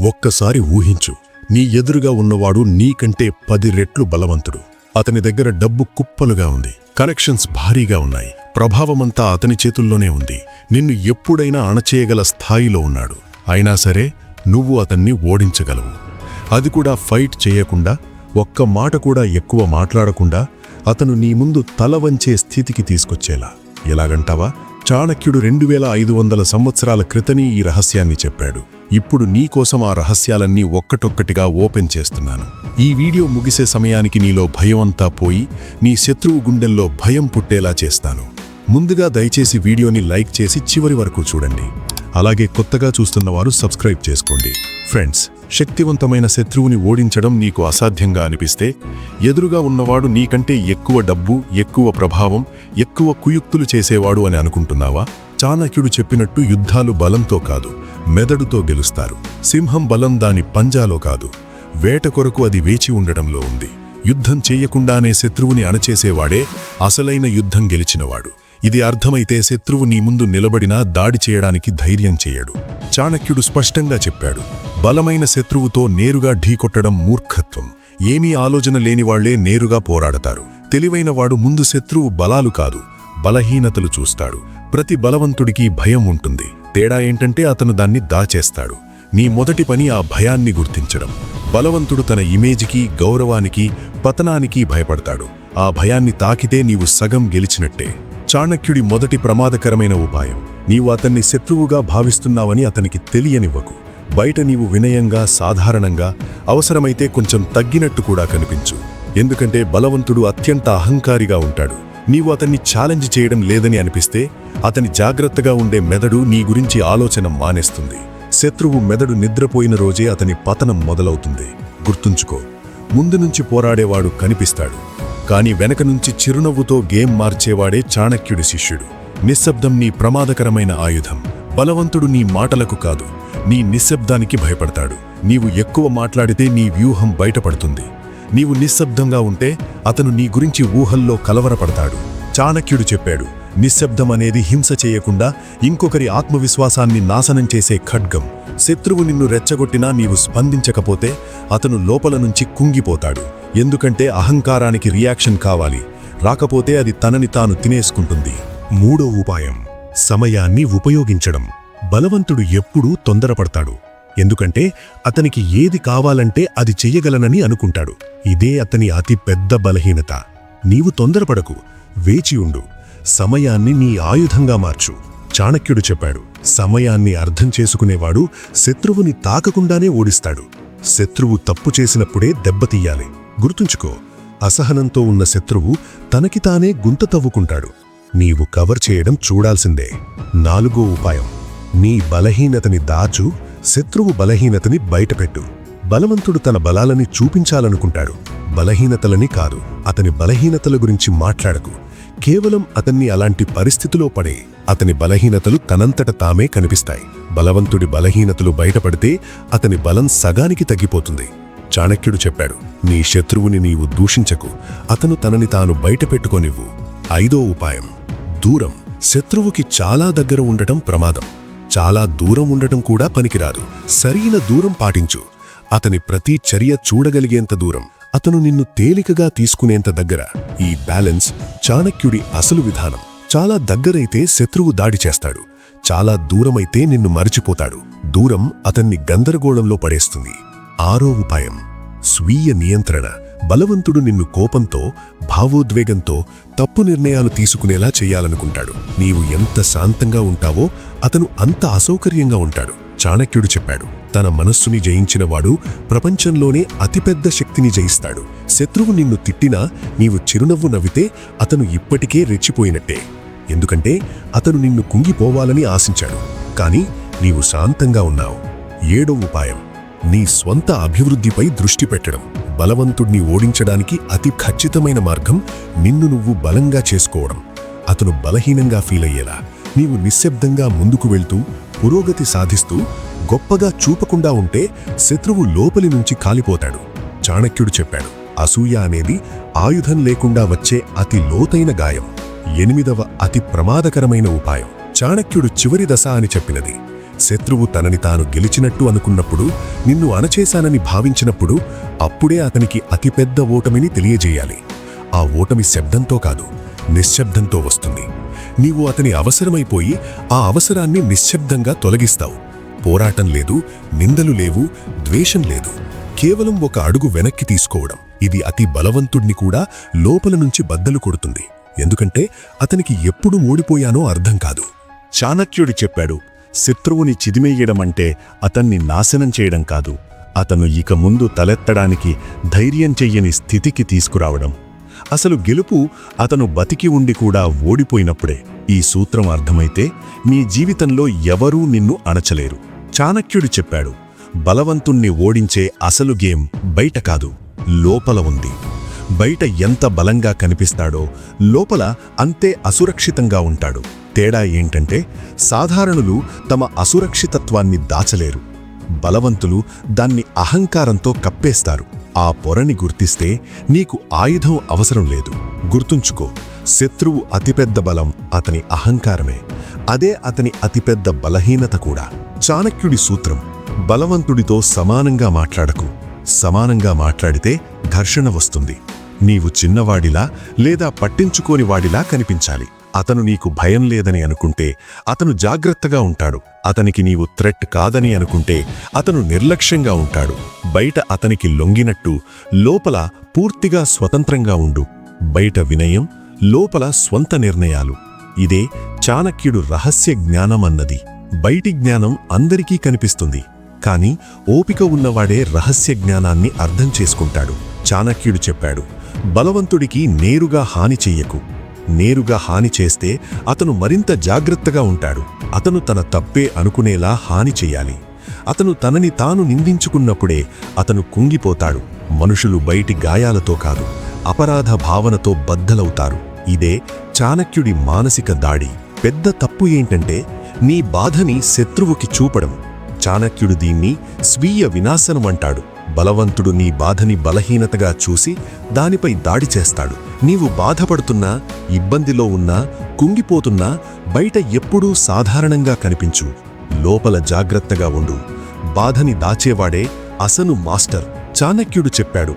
ఒక్కసారి ఊహించు, నీ ఎదురుగా ఉన్నవాడు నీకంటే 10 రెట్లు బలవంతుడు. అతని దగ్గర డబ్బు కుప్పలుగా ఉంది, కనెక్షన్స్ భారీగా ఉన్నాయి, ప్రభావమంతా అతని చేతుల్లోనే ఉంది. నిన్ను ఎప్పుడైనా అణచేయగల స్థాయిలో ఉన్నాడు. అయినా సరే నువ్వు అతన్ని ఓడించగలవు. అది కూడా ఫైట్ చేయకుండా, ఒక్క మాట కూడా ఎక్కువ మాట్లాడకుండా అతను నీ ముందు తల వంచే స్థితికి తీసుకొచ్చేలా. ఎలాగంటావా? చాణక్యుడు 2500 సంవత్సరాల క్రితమే ఈ రహస్యాన్ని చెప్పాడు. ఇప్పుడు నీకోసం ఆ రహస్యాలన్నీ ఒక్కటొక్కటిగా ఓపెన్ చేస్తున్నాను. ఈ వీడియో ముగిసే సమయానికి నీలో భయమంతా పోయి నీ శత్రువు గుండెల్లో భయం పుట్టేలా చేస్తాను. ముందుగా దయచేసి వీడియోని లైక్ చేసి చివరి వరకు చూడండి. అలాగే కొత్తగా చూస్తున్నవారు సబ్స్క్రైబ్ చేసుకోండి. ఫ్రెండ్స్, శక్తివంతమైన శత్రువుని ఓడించడం నీకు అసాధ్యంగా అనిపిస్తే, ఎదురుగా ఉన్నవాడు నీకంటే ఎక్కువ డబ్బు, ఎక్కువ ప్రభావం, ఎక్కువ కుయుక్తులు చేసేవాడు అని అనుకుంటున్నావా? చాణక్యుడు చెప్పినట్టు యుద్ధాలు బలంతో కాదు, మెదడుతో గెలుస్తారు. సింహం బలం దాని పంజాలో కాదు, వేట కొరకు అది వేచి ఉండడంలో ఉంది. యుద్ధం చేయకుండానే శత్రువుని అణచేసేవాడే అసలైన యుద్ధం గెలిచినవాడు. ఇది అర్థమైతే శత్రువు నీ ముందు నిలబడినా దాడి చేయడానికి ధైర్యం చేయడు. చాణక్యుడు స్పష్టంగా చెప్పాడు, బలమైన శత్రువుతో నేరుగా ఢీకొట్టడం మూర్ఖత్వం. ఏమీ ఆలోచన లేనివాళ్లే నేరుగా పోరాడతారు. తెలివైనవాడు ముందు శత్రువు బలాలు కాదు, బలహీనతలు చూస్తాడు. ప్రతి బలవంతుడికి భయం ఉంటుంది. తేడా ఏంటంటే అతను దాన్ని దాచేస్తాడు. నీ మొదటి పని ఆ భయాన్ని గుర్తించడం. బలవంతుడు తన ఇమేజ్కి, గౌరవానికి, పతనానికి భయపడతాడు. ఆ భయాన్ని తాకితే నీవు సగం గెలిచినట్టే. చాణక్యుడి మొదటి ప్రమాదకరమైన ఉపాయం, నీవు అతన్ని శత్రువుగా భావిస్తున్నావని అతనికి తెలియనివ్వకు. బయట నీవు వినయంగా, సాధారణంగా, అవసరమైతే కొంచెం తగ్గినట్టు కూడా కనిపించు. ఎందుకంటే బలవంతుడు అత్యంత అహంకారిగా ఉంటాడు. నీవు అతన్ని ఛాలెంజ్ చేయడం లేదని అనిపిస్తే అతని జాగ్రత్తగా ఉండే మెదడు నీ గురించి ఆలోచన మానేస్తుంది. శత్రువు మెదడు నిద్రపోయిన రోజే అతని పతనం మొదలవుతుంది. గుర్తుంచుకో, ముందు నుంచి పోరాడేవాడు కనిపిస్తాడు, కానీ వెనక నుంచి చిరునవ్వుతో గేమ్ మార్చేవాడే చాణక్యుడి శిష్యుడు. నిశ్శబ్దం నీ ప్రమాదకరమైన ఆయుధం. బలవంతుడు నీ మాటలకు కాదు, నీ నిశ్శబ్దానికి భయపడతాడు. నీవు ఎక్కువ మాట్లాడితే నీ వ్యూహం బయటపడుతుంది. నీవు నిశ్శబ్దంగా ఉంటే అతను నీ గురించి ఊహల్లో కలవరపడతాడు. చాణక్యుడు చెప్పాడు, నిశ్శబ్దం అనేది హింస చేయకుండా ఇంకొకరి ఆత్మవిశ్వాసాన్ని నాశనం చేసే ఖడ్గం. శత్రువు నిన్ను రెచ్చగొట్టినా నీవు స్పందించకపోతే అతను లోపల నుంచి కుంగిపోతాడు. ఎందుకంటే అహంకారానికి రియాక్షన్ కావాలి, రాకపోతే అది తనని తాను తినేసుకుంటుంది. మూడో ఉపాయం, సమయాన్ని ఉపయోగించడం. బలవంతుడు ఎప్పుడూ తొందరపడతాడు, ఎందుకంటే అతనికి ఏది కావాలంటే అది చెయ్యగలనని అనుకుంటాడు. ఇదే అతని అతి పెద్ద బలహీనత. నీవు తొందరపడకు, వేచి ఉండు. సమయాన్ని నీ ఆయుధంగా మార్చు. చాణక్యుడు చెప్పాడు, సమయాన్ని అర్థం చేసుకునేవాడు శత్రువుని తాకకుండానే ఓడిస్తాడు. శత్రువు తప్పు చేసినప్పుడే దెబ్బతీయాలి. గుర్తుంచుకో, అసహనంతో ఉన్న శత్రువు తనకి తానే గుంత తవ్వుకుంటాడు. నీవు కవర్ చేయడం చూడాల్సిందే. నాలుగో ఉపాయం, నీ బలహీనతని దాచు, శత్రువు బలహీనతని బయటపెట్టు. బలవంతుడు తన బలాలని చూపించాలనుకుంటాడు, బలహీనతలని కాదు. అతని బలహీనతల గురించి మాట్లాడకు. కేవలం అతన్ని అలాంటి పరిస్థితిలో పడే. అతని బలహీనతలు తనంతట తామే కనిపిస్తాయి. బలవంతుడి బలహీనతలు బయటపడితే అతని బలం సగానికి తగ్గిపోతుంది. చాణక్యుడు చెప్పాడు, నీ శత్రువుని నీవు దూషించకు, అతను తనని తాను బయటపెట్టుకోనివ్వు. ఐదో ఉపాయం, దూరం. శత్రువుకి చాలా దగ్గర ఉండటం ప్రమాదం, చాలా దూరం ఉండటం కూడా పనికిరాదు. సరైన దూరం పాటించు. అతని ప్రతి చర్య చూడగలిగేంత దూరం, అతను నిన్ను తేలికగా తీసుకునేంత దగ్గర. ఈ బ్యాలెన్స్ చాణక్యుడి అసలు విధానం. చాలా దగ్గరైతే శత్రువు దాడి చేస్తాడు, చాలా దూరమైతే నిన్ను మరిచిపోతాడు. దూరం అతన్ని గందరగోళంలో పడేస్తుంది. ఆరో ఉపాయం, స్వీయ నియంత్రణ. బలవంతుడు నిన్ను కోపంతో, భావోద్వేగంతో తప్పు నిర్ణయాలు తీసుకునేలా చేయాలనుకుంటాడు. నీవు ఎంత శాంతంగా ఉంటావో అతను అంత అసౌకర్యంగా ఉంటాడు. చాణక్యుడు చెప్పాడు, తన మనస్సుని జయించినవాడు ప్రపంచంలోనే అతిపెద్ద శక్తిని జయిస్తాడు. శత్రువు నిన్ను తిట్టినా నీవు చిరునవ్వు నవ్వితే అతను ఇప్పటికే రెచ్చిపోయినట్టే. ఎందుకంటే అతను నిన్ను కుంగిపోవాలని ఆశించాడు, కానీ నీవు శాంతంగా ఉన్నావు. ఏడో ఉపాయం, నీ స్వంత అభివృద్ధిపై దృష్టి పెట్టడం. బలవంతుడిని ఓడించడానికి అతి ఖచ్చితమైన మార్గం నిన్ను నువ్వు బలంగా చేసుకోవడం. అతను బలహీనంగా ఫీలయ్యేలా నీవు నిశ్శబ్దంగా ముందుకు వెళ్తూ పురోగతి సాధిస్తూ గొప్పగా చూపకుండా ఉంటే శత్రువు లోపలి నుంచి కాలిపోతాడు. చాణక్యుడు చెప్పాడు, అసూయ అనేది ఆయుధం లేకుండా వచ్చే అతి లోతైన గాయం. ఎనిమిదవ అతి ప్రమాదకరమైన ఉపాయం, చాణక్యుడు చివరి దశ అని చెప్పినది శత్రువు తనని తాను గెలిచినట్టు అనుకున్నప్పుడు, నిన్ను అణచేశానని భావించినప్పుడు, అప్పుడే అతనికి అతిపెద్ద ఓటమిని తెలియజేయాలి. ఆ ఓటమి శబ్దంతో కాదు, నిశ్శబ్దంతో వస్తుంది. నీవు అతని అవసరమైపోయి ఆ అవసరాన్ని నిశ్శబ్దంగా తొలగిస్తావు. పోరాటం లేదు, నిందలు లేవు, ద్వేషం లేదు. కేవలం ఒక అడుగు వెనక్కి తీసుకోవడం. ఇది అతి బలవంతుణ్ణి కూడా లోపల నుంచి బద్దలు కొడుతుంది. ఎందుకంటే అతనికి ఎప్పుడు ఓడిపోయానో అర్థం కాదు. చాణక్యుడు చెప్పాడు, శత్రువుని చిదిమేయడమంటే అతన్ని నాశనం చేయడం కాదు, అతను ఇక ముందు తలెత్తడానికి ధైర్యం చెయ్యని స్థితికి తీసుకురావడం. అసలు గెలుపు అతను బతికి ఉండి కూడా ఓడిపోయినప్పుడే. ఈ సూత్రం అర్థమైతే నీ జీవితంలో ఎవరూ నిన్ను అణచలేరు. చాణక్యుడు చెప్పాడు, బలవంతుణ్ణి ఓడించే అసలు గేమ్ బయట కాదు, లోపల ఉంది. బయట ఎంత బలంగా కనిపిస్తాడో లోపల అంతే అసురక్షితంగా ఉంటాడు. తేడా ఏంటంటే సాధారణులు తమ అసురక్షితత్వాన్ని దాచలేరు, బలవంతులు దాన్ని అహంకారంతో కప్పేస్తారు. ఆ పొరని గుర్తిస్తే నీకు ఆయుధం అవసరం లేదు. గుర్తుంచుకో, శత్రువు అతిపెద్ద బలం అతని అహంకారమే. అదే అతని అతిపెద్ద బలహీనత కూడా. చాణక్యుడి సూత్రం, బలవంతుడితో సమానంగా మాట్లాడకు. సమానంగా మాట్లాడితే ఘర్షణ వస్తుంది. నీవు చిన్నవాడిలా లేదా పట్టించుకోని వాడిలా కనిపించాలి. అతను నీకు భయం లేదని అనుకుంటే అతను జాగ్రత్తగా ఉంటాడు. అతనికి నీవు థ్రెట్ కాదని అనుకుంటే అతను నిర్లక్ష్యంగా ఉంటాడు. బయట అతనికి లొంగినట్టు లోపల పూర్తిగా స్వతంత్రంగా ఉండు. బయట వినయం, లోపల స్వంత నిర్ణయాలు. ఇదే చాణక్యుడు రహస్య జ్ఞానం అన్నది. బయటి జ్ఞానం అందరికీ కనిపిస్తుంది, కానీ ఓపిక ఉన్నవాడే రహస్య జ్ఞానాన్ని అర్థం చేసుకుంటాడు. చాణక్యుడు చెప్పాడు, బలవంతుడికి నేరుగా హాని చెయ్యకు. నేరుగా హాని చేస్తే అతను మరింత జాగ్రత్తగా ఉంటాడు. అతను తన తప్పే అనుకునేలా హాని చెయ్యాలి. అతను తనని తాను నిందించుకున్నప్పుడే అతను కుంగిపోతాడు. మనుషులు బయటి గాయాలతో కాదు, అపరాధ భావనతో బద్దలవుతారు. ఇదే చాణక్యుడి మానసిక దాడి. పెద్ద తప్పు ఏంటంటే నీ బాధని శత్రువుకి చూపడం. చాణక్యుడు దీన్ని స్వీయ వినాశనం అంటాడు. బలవంతుడు నీ బాధని బలహీనతగా చూసి దానిపై దాడి చేస్తాడు. నీవు బాధపడుతున్నా, ఇబ్బందిలో ఉన్నా, కుంగిపోతున్నా బయట ఎప్పుడూ సాధారణంగా కనిపించు. లోపల జాగ్రత్తగా ఉండు. బాధని దాచేవాడే అసలు మాస్టర్. చాణక్యుడు చెప్పాడు,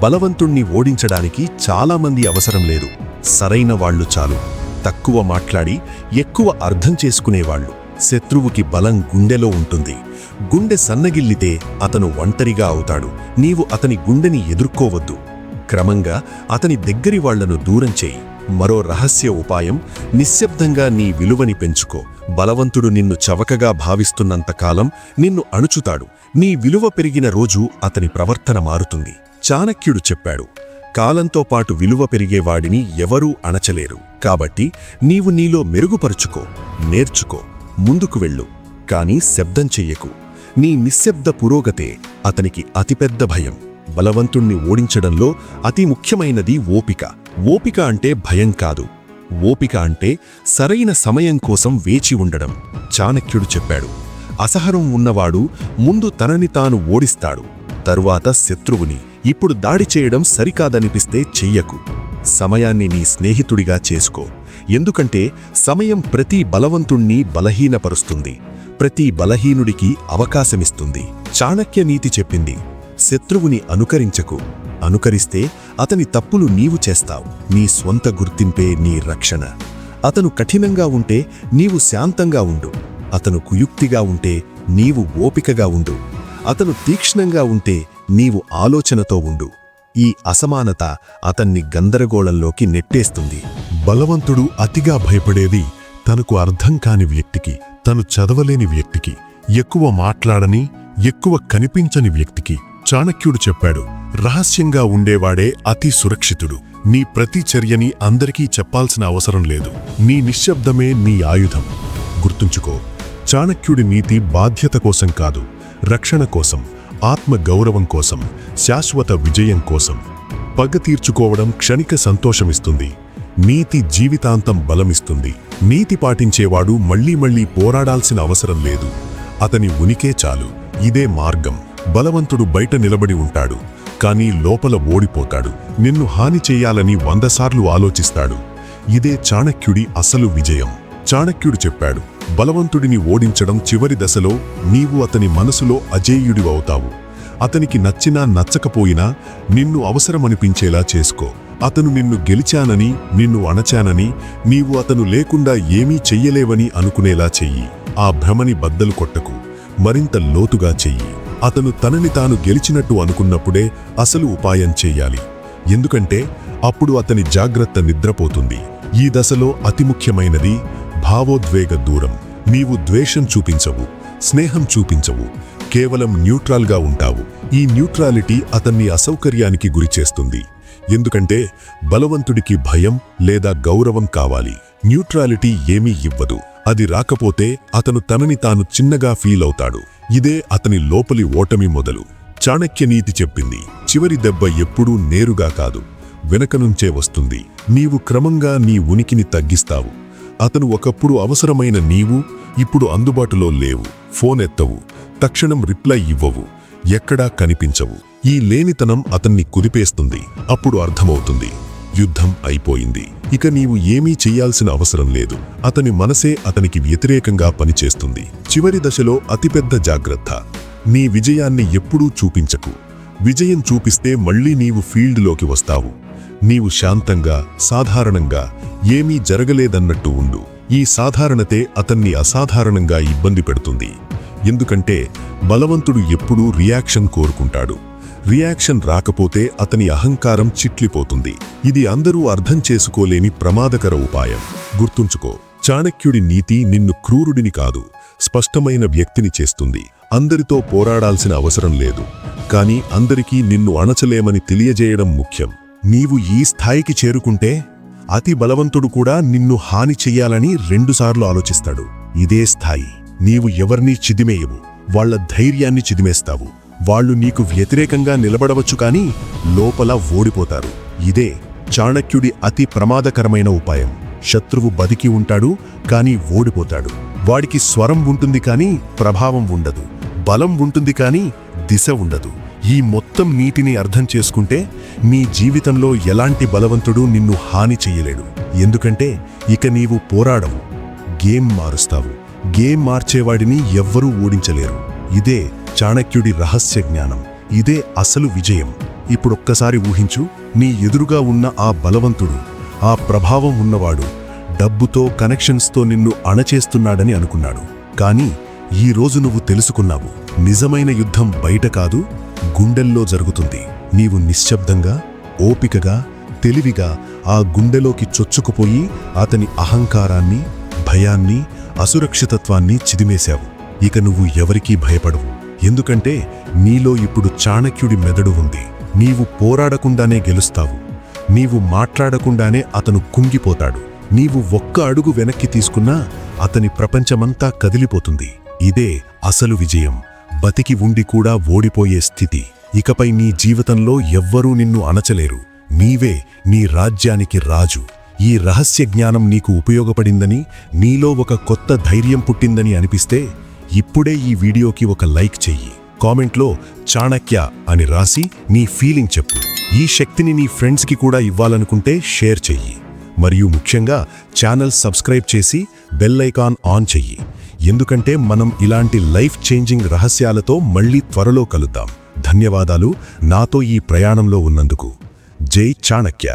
బలవంతుణ్ణి ఓడించడానికి చాలామంది అవసరం లేదు, సరైన వాళ్ళు చాలు. తక్కువ మాట్లాడి ఎక్కువ అర్థం చేసుకునేవాళ్ళు. శత్రువుకి బలం గుండెలో ఉంటుంది. గుండె సన్నగిల్లితే అతను ఒంటరిగా అవుతాడు. నీవు అతని గుండెని ఎదుర్కోవద్దు. క్రమంగా అతని దగ్గరి వాళ్లను దూరం చేయి. మరో రహస్య ఉపాయం, నిశ్శబ్దంగా నీ విలువని పెంచుకో. బలవంతుడు నిన్ను చవకగా భావిస్తున్నంతకాలం నిన్ను అణుచుతాడు. నీ విలువ పెరిగిన రోజు అతని ప్రవర్తన మారుతుంది. చాణక్యుడు చెప్పాడు, కాలంతో పాటు విలువ పెరిగేవాడిని ఎవరూ అణచలేరు. కాబట్టి నీవు నీలో మెరుగుపరుచుకో, నేర్చుకో, ముందుకు వెళ్ళు. కానీ శబ్దం చెయ్యకు. నీ నిశ్శబ్ద పురోగతే అతనికి అతిపెద్ద భయం. బలవంతుణ్ణి ఓడించడంలో అతి ముఖ్యమైనది ఓపిక. ఓపిక అంటే భయం కాదు. ఓపిక అంటే సరైన సమయం కోసం వేచి ఉండడం. చాణక్యుడు చెప్పాడు, అసహనం ఉన్నవాడు ముందు తనని తాను ఓడిస్తాడు, తరువాత శత్రువుని. ఇప్పుడు దాడి చేయడం సరికాదనిపిస్తే చెయ్యకు. సమయాన్ని నీ స్నేహితుడిగా చేసుకో. ఎందుకంటే సమయం ప్రతి బలవంతుణ్ణి బలహీనపరుస్తుంది, ప్రతి బలహీనుడికి అవకాశమిస్తుంది. చాణక్య నీతి చెప్పింది, శత్రువుని అనుకరించకు. అనుకరిస్తే అతని తప్పులు నీవు చేస్తావు. నీ స్వంత గుర్తింపే నీ రక్షణ. అతను కఠినంగా ఉంటే నీవు శాంతంగా ఉండు. అతను కుయుక్తిగా ఉంటే నీవు ఓపికగా ఉండు. అతను తీక్ష్ణంగా ఉంటే నీవు ఆలోచనతో ఉండు. ఈ అసమానత అతన్ని గందరగోళంలోకి నెట్టేస్తుంది. బలవంతుడు అతిగా భయపడేది తనకు అర్థం కాని వ్యక్తికి, తను చదవలేని వ్యక్తికి, ఎక్కువ మాట్లాడని, ఎక్కువ కనిపించని వ్యక్తికి. చాణక్యుడు చెప్పాడు, రహస్యంగా ఉండేవాడే అతి సురక్షితుడు. నీ ప్రతి చర్యని అందరికీ చెప్పాల్సిన అవసరం లేదు. నీ నిశ్శబ్దమే నీ ఆయుధం. గుర్తుంచుకో, చాణక్యుడి నీతి బాధ్యత కోసం కాదు, రక్షణ కోసం, ఆత్మ గౌరవం కోసం, శాశ్వత విజయం కోసం. పగ తీర్చుకోవడం క్షణిక సంతోషమిస్తుంది, నీతి జీవితాంతం బలమిస్తుంది. నీతి పాటించేవాడు మళ్లీ మళ్లీ పోరాడాల్సిన అవసరం లేదు. అతని ఉనికే చాలు. ఇదే మార్గం. బలవంతుడు బయట నిలబడి ఉంటాడు, కానీ లోపల ఓడిపోతాడు. నిన్ను హాని చెయ్యాలని 100 సార్లు ఆలోచిస్తాడు. ఇదే చాణక్యుడి అసలు విజయం. చాణక్యుడు చెప్పాడు, బలవంతుడిని ఓడించడం చివరి దశలో నీవు అతని మనసులో అజేయుడివవుతావు. అతనికి నచ్చినా నచ్చకపోయినా నిన్ను అవసరమనిపించేలా చేసుకో. అతను నిన్ను గెలిచానని, నిన్ను అణచానని, నీవు అతను లేకుండా ఏమీ చెయ్యలేవని అనుకునేలా చెయ్యి. ఆ భ్రమని బద్దలు కొట్టకు, మరింత లోతుగా చెయ్యి. అతను తనని తాను గెలిచినట్టు అనుకున్నప్పుడే అసలు ఉపాయం చెయ్యాలి. ఎందుకంటే అప్పుడు అతని జాగ్రత్త నిద్రపోతుంది. ఈ దశలో అతి ముఖ్యమైనది భావోద్వేగ దూరం. నీవు ద్వేషం చూపించవు, స్నేహం చూపించవు, కేవలం న్యూట్రల్గా ఉంటావు. ఈ న్యూట్రాలిటీ అతన్ని అసౌకర్యానికి గురిచేస్తుంది. ఎందుకంటే బలవంతుడికి భయం లేదా గౌరవం కావాలి. న్యూట్రాలిటీ ఏమీ ఇవ్వదు. అది రాకపోతే అతను తనని తాను చిన్నగా ఫీల్ అవుతాడు. ఇదే అతని లోపలి ఓటమి మొదలు. చాణక్య నీతి చెప్పింది, చివరి దెబ్బ ఎప్పుడూ నేరుగా కాదు, వెనకనుంచే వస్తుంది. నీవు క్రమంగా నీ ఉనికిని తగ్గిస్తావు. అతను ఒకప్పుడు అవసరమైన నీవు ఇప్పుడు అందుబాటులో లేవు. ఫోన్ ఎత్తవు, తక్షణం రిప్లై ఇవ్వవు, ఎక్కడా కనిపించవు. ఈ లేనితనం అతన్ని కుదిపేస్తుంది. అప్పుడు అర్థమవుతుంది, యుద్ధం అయిపోయింది. ఇక నీవు ఏమీ చెయ్యాల్సిన అవసరం లేదు. అతని మనసే అతనికి వ్యతిరేకంగా పనిచేస్తుంది. చివరి దశలో అతిపెద్ద జాగ్రత్త. నీ విజయాన్ని ఎప్పుడూ చూపించకు. విజయం చూపిస్తే మళ్ళీ నీవు ఫీల్డ్లోకి వస్తావు. నీవు శాంతంగా, సాధారణంగా, ఏమీ జరగలేదన్నట్టు ఉండు. ఈ సాధారణతే అతన్ని అసాధారణంగా ఇబ్బంది పెడుతుంది. ఎందుకంటే బలవంతుడు ఎప్పుడూ రియాక్షన్ కోరుకుంటాడు. రియాక్షన్ రాకపోతే అతని అహంకారం చిట్లిపోతుంది. ఇది అందరూ అర్థం చేసుకోలేని ప్రమాదకర ఉపాయం. గుర్తుంచుకో, చాణక్యుడి నీతి నిన్ను క్రూరుడిని కాదు, స్పష్టమైన వ్యక్తిని చేస్తుంది. అందరితో పోరాడాల్సిన అవసరం లేదు, కానీ అందరికీ నిన్ను అణచలేమని తెలియజేయడం ముఖ్యం. నీవు ఈ స్థాయికి చేరుకుంటే అతి బలవంతుడు కూడా నిన్ను హాని చెయ్యాలని 2 సార్లు ఆలోచిస్తాడు. ఇదే స్థాయి. నీవు ఎవర్నీ చిదిమేయవు, వాళ్ల ధైర్యాన్ని చిదిమేస్తావు. వాళ్ళు నీకు వ్యతిరేకంగా నిలబడవచ్చు, కానీ లోపల ఓడిపోతారు. ఇదే చాణక్యుడి అతి ప్రమాదకరమైన ఉపాయం. శత్రువు బతికి ఉంటాడు, కానీ ఓడిపోతాడు. వాడికి స్వరం ఉంటుంది, కానీ ప్రభావం ఉండదు. బలం ఉంటుంది, కానీ దిశ ఉండదు. ఈ మొత్తం నీటిని అర్థం చేసుకుంటే నీ జీవితంలో ఎలాంటి బలవంతుడు నిన్ను హాని చెయ్యలేడు. ఎందుకంటే ఇక నీవు పోరాడవు, గేమ్ మారుస్తావు. గేమ్ మార్చేవాడిని ఎవ్వరూ ఓడించలేరు. ఇదే చాణక్యుడి రహస్య జ్ఞానం. ఇదే అసలు విజయం. ఇప్పుడొక్కసారి ఊహించు, నీ ఎదురుగా ఉన్న ఆ బలవంతుడు, ఆ ప్రభావం ఉన్నవాడు డబ్బుతో, కనెక్షన్స్తో నిన్ను అణచేస్తున్నాడని అనుకున్నాడు. కానీ ఈ రోజు నువ్వు తెలుసుకున్నావు, నిజమైన యుద్ధం బయట కాదు, గుండెల్లో జరుగుతుంది. నీవు నిశ్శబ్దంగా, ఓపికగా, తెలివిగా ఆ గుండెలోకి చొచ్చుకుపోయి అతని అహంకారాన్ని, భయాన్ని, అసురక్షితత్వాన్ని చిదిమేశావు. ఇక నువ్వు ఎవరికీ భయపడవు. ఎందుకంటే నీలో ఇప్పుడు చాణక్యుడి మెదడు ఉంది. నీవు పోరాడకుండానే గెలుస్తావు. నీవు మాట్లాడకుండానే అతను కుంగిపోతాడు. నీవు ఒక్క అడుగు వెనక్కి తీసుకున్నా అతని ప్రపంచమంతా కదిలిపోతుంది. ఇదే అసలు విజయం. బతికి ఉండి కూడా ఓడిపోయే స్థితి. ఇకపై నీ జీవితంలో ఎవ్వరూ నిన్ను అణచలేరు. నీవే నీ రాజ్యానికి రాజు. ఈ రహస్య జ్ఞానం నీకు ఉపయోగపడిందని, నీలో ఒక కొత్త ధైర్యం పుట్టిందని అనిపిస్తే ఇప్పుడే ఈ వీడియోకి ఒక లైక్ చెయ్యి. కామెంట్లో చాణక్య అని రాసి నీ ఫీలింగ్ చెప్పు. ఈ శక్తిని నీ ఫ్రెండ్స్కి కూడా ఇవ్వాలనుకుంటే షేర్ చెయ్యి. మరియు ముఖ్యంగా ఛానల్ సబ్స్క్రైబ్ చేసి బెల్ ఐకాన్ ఆన్ చెయ్యి. ఎందుకంటే మనం ఇలాంటి లైఫ్ చేంజింగ్ రహస్యాలతో మళ్ళీ త్వరలో కలుద్దాం. ధన్యవాదాలు నాతో ఈ ప్రయాణంలో ఉన్నందుకు. జై చాణక్య.